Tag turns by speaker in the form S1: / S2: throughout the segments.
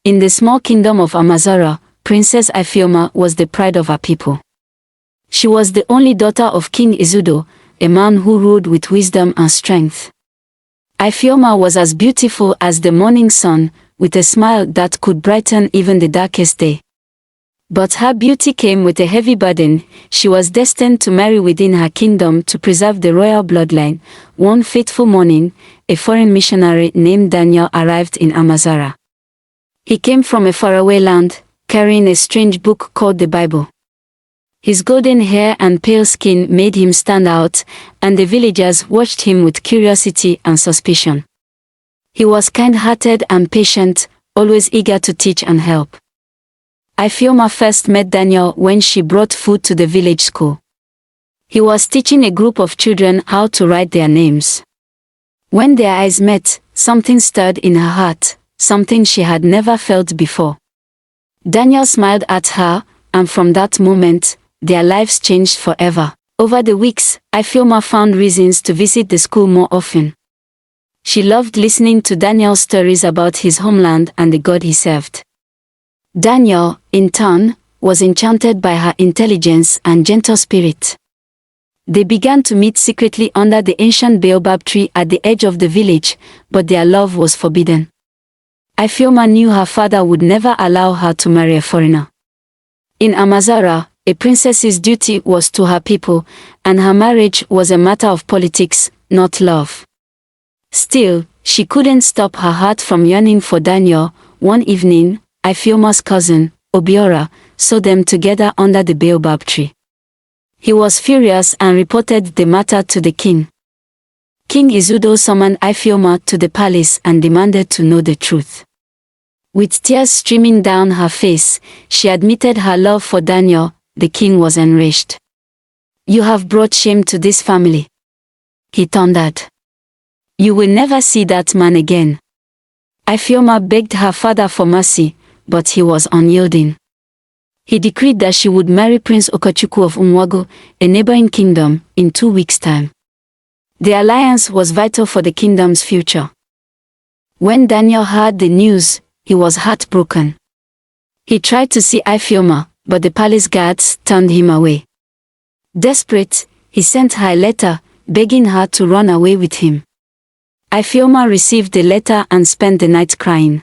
S1: In the small kingdom of Amazara, Princess Ifeoma was the pride of her people. She was the only daughter of King Izudo, a man who ruled with wisdom and strength. Ifeoma was as beautiful as the morning sun, with a smile that could brighten even the darkest day. But her beauty came with a heavy burden. She was destined to marry within her kingdom to preserve the royal bloodline. One fateful morning, a foreign missionary named Daniel arrived in Amazara. He came from a faraway land, carrying a strange book called the Bible. His golden hair and pale skin made him stand out, and the villagers watched him with curiosity and suspicion. He was kind-hearted and patient, always eager to teach and help. Ifeoma first met Daniel when she brought food to the village school. He was teaching a group of children how to write their names. When their eyes met, something stirred in her heart, something she had never felt before. Daniel smiled at her, and from that moment, their lives changed forever. Over the weeks, Ifeoma found reasons to visit the school more often. She loved listening to Daniel's stories about his homeland and the God he served. Daniel, in turn, was enchanted by her intelligence and gentle spirit. They began to meet secretly under the ancient baobab tree at the edge of the village, but their love was forbidden. Ifeoma knew her father would never allow her to marry a foreigner. In Amazara, a princess's duty was to her people, and her marriage was a matter of politics, not love. Still, she couldn't stop her heart from yearning for Daniel. One evening, Ifeoma's cousin, Obiora, saw them together under the baobab tree. He was furious and reported the matter to the king. King Izudo summoned Ifeoma to the palace and demanded to know the truth. With tears streaming down her face, she admitted her love for Daniel. The king was enraged. "You have brought shame to this family," he thundered. "You will never see that man again." Ifeoma begged her father for mercy, but he was unyielding. He decreed that she would marry Prince Okachukwu of Umwago, a neighboring kingdom, in 2 weeks' time. The alliance was vital for the kingdom's future. When Daniel heard the news, he was heartbroken. He tried to see Ifeoma, but the palace guards turned him away. Desperate, he sent her a letter, begging her to run away with him. Ifeoma received the letter and spent the night crying.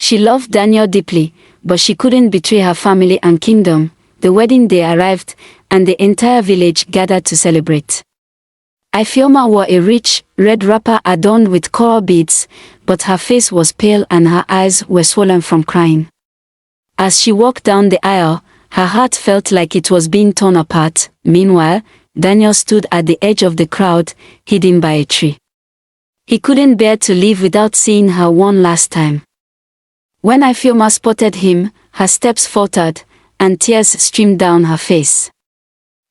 S1: She loved Daniel deeply, but she couldn't betray her family and kingdom. The wedding day arrived, and the entire village gathered to celebrate. Ifeoma wore a rich, red wrapper adorned with coral beads, but her face was pale and her eyes were swollen from crying. As she walked down the aisle, her heart felt like it was being torn apart. Meanwhile, Daniel stood at the edge of the crowd, hidden by a tree. He couldn't bear to leave without seeing her one last time. When Ifeoma spotted him, her steps faltered, and tears streamed down her face.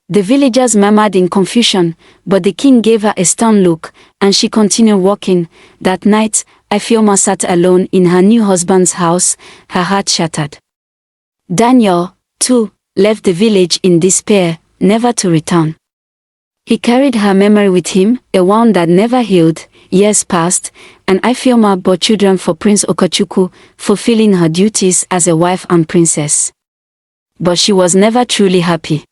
S1: The villagers murmured in confusion, but the king gave her a stern look, and she continued walking. That night, Ifeoma sat alone in her new husband's house, her heart shattered. Daniel, too, left the village in despair, never to return. He carried her memory with him, a wound that never healed. Years passed, and Ifeoma bore children for Prince Okachukwu, fulfilling her duties as a wife and princess. But she was never truly happy.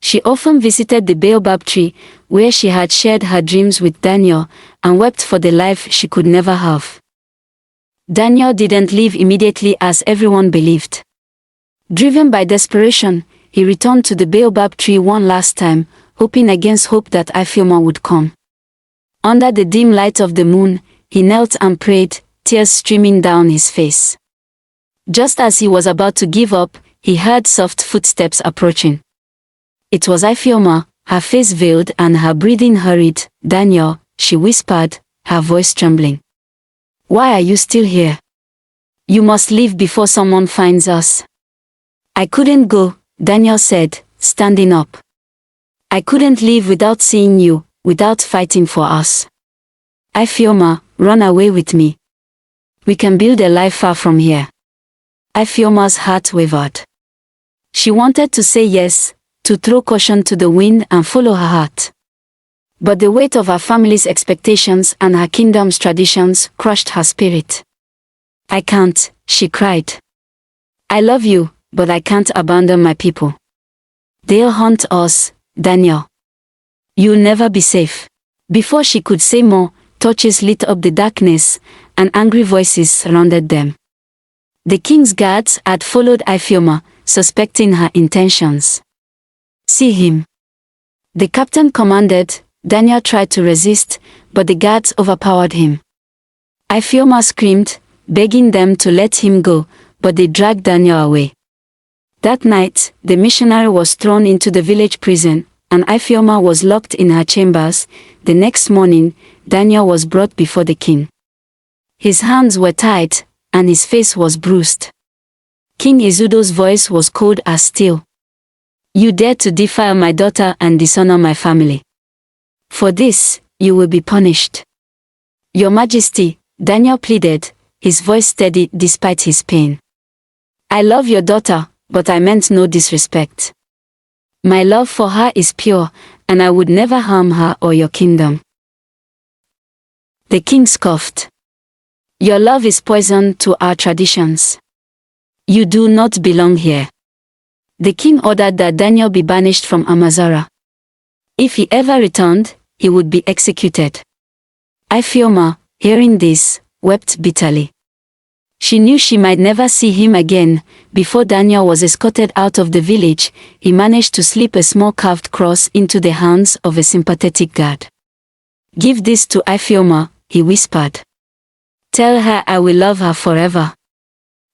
S1: She often visited the baobab tree, where she had shared her dreams with Daniel, and wept for the life she could never have. Daniel didn't leave immediately as everyone believed. Driven by desperation, he returned to the baobab tree one last time, hoping against hope that Ifeoma would come. Under the dim light of the moon, he knelt and prayed, tears streaming down his face. Just as he was about to give up, he heard soft footsteps approaching. It was Ifeoma, her face veiled and her breathing hurried. "Daniel," she whispered, her voice trembling. "Why are you still here? You must leave before someone finds us." "I couldn't go," Daniel said, standing up. "I couldn't leave without seeing you, without fighting for us. Ifeoma, run away with me. We can build a life far from here." Ifeoma's heart wavered. She wanted to say yes, to throw caution to the wind and follow her heart. But the weight of her family's expectations and her kingdom's traditions crushed her spirit. "I can't," she cried. I love you, but I can't abandon my people. They'll hunt us, Daniel. You'll never be safe. Before she could say more, torches lit up the darkness, and angry voices surrounded them. The king's guards had followed Ifeoma, suspecting her intentions. See him. The captain commanded. Daniel tried to resist, but the guards overpowered him. Ifeoma screamed, begging them to let him go, but they dragged Daniel away. That night, the missionary was thrown into the village prison, and Ifeoma was locked in her chambers. The next morning, Daniel was brought before the king. His hands were tied, and his face was bruised. King Izudo's voice was cold as steel. You dare to defile my daughter and dishonor my family. For this, you will be punished. Your Majesty, Daniel pleaded, his voice steady despite his pain. I love your daughter, but I meant no disrespect. My love for her is pure, and I would never harm her or your kingdom. The king scoffed. Your love is poison to our traditions. You do not belong here. The king ordered that Daniel be banished from Amazara. If he ever returned, he would be executed. Ifeoma, hearing this, wept bitterly. She knew she might never see him again. Before Daniel was escorted out of the village, he managed to slip a small carved cross into the hands of a sympathetic guard. Give this to Ifeoma, he whispered. Tell her I will love her forever.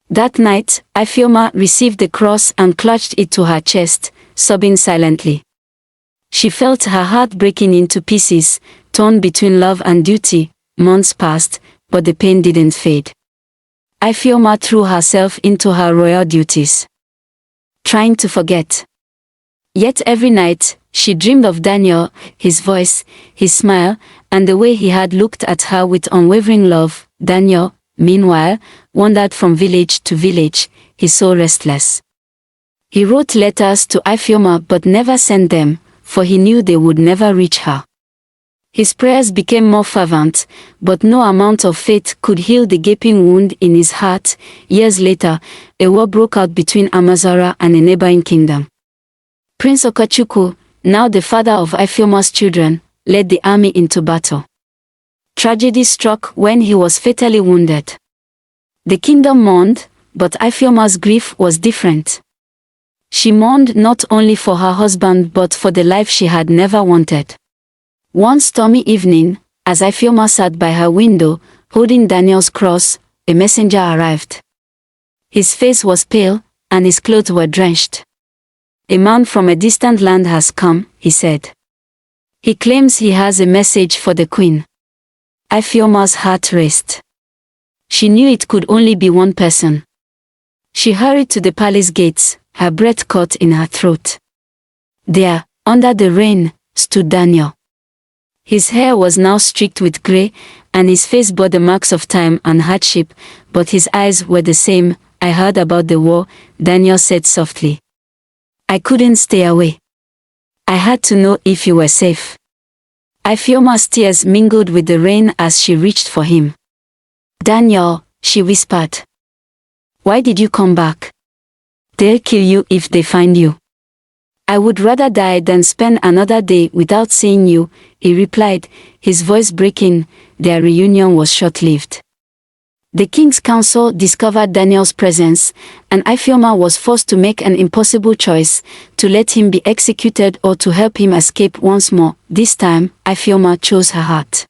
S1: That night, Ifeoma received the cross and clutched it to her chest, sobbing silently. She felt her heart breaking into pieces, torn between love and duty. Months passed, but the pain didn't fade. Ifeoma threw herself into her royal duties, trying to forget. Yet every night, she dreamed of Daniel, his voice, his smile, and the way he had looked at her with unwavering love. Daniel, meanwhile, wandered from village to village, his soul restless. He wrote letters to Ifeoma but never sent them, for he knew they would never reach her. His prayers became more fervent, but no amount of faith could heal the gaping wound in his heart. Years later, a war broke out between Amazara and a neighboring kingdom. Prince Okachukwu, now the father of Ifeoma's children, led the army into battle. Tragedy struck when he was fatally wounded. The kingdom mourned, but Ifeoma's grief was different. She mourned not only for her husband but for the life she had never wanted. One stormy evening, as Ifeoma sat by her window, holding Daniel's cross, a messenger arrived. His face was pale, and his clothes were drenched. A man from a distant land has come, he said. He claims he has a message for the queen. Ifeoma's heart raced. She knew it could only be one person. She hurried to the palace gates, her breath caught in her throat. There, under the rain, stood Daniel. His hair was now streaked with grey, and his face bore the marks of time and hardship, but his eyes were the same. I heard about the war, Daniel said softly. I couldn't stay away. I had to know if you were safe. Ifeoma's tears mingled with the rain as she reached for him. Daniel, she whispered. Why did you come back? They'll kill you if they find you. I would rather die than spend another day without seeing you, he replied, his voice breaking. Their reunion was short-lived. The king's council discovered Daniel's presence, and Ifeoma was forced to make an impossible choice, to let him be executed or to help him escape once more. This time, Ifeoma chose her heart.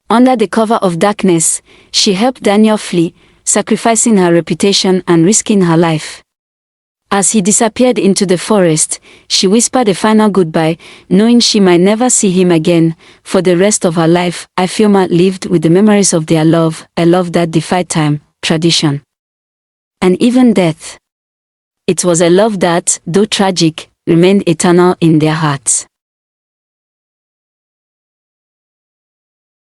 S1: Under the cover of darkness, she helped Daniel flee, sacrificing her reputation and risking her life. As he disappeared into the forest, she whispered a final goodbye, knowing she might never see him again. For the rest of her life, Ifeoma lived with the memories of their love, a love that defied time, tradition, and even death. It was a love that, though tragic, remained eternal in their hearts.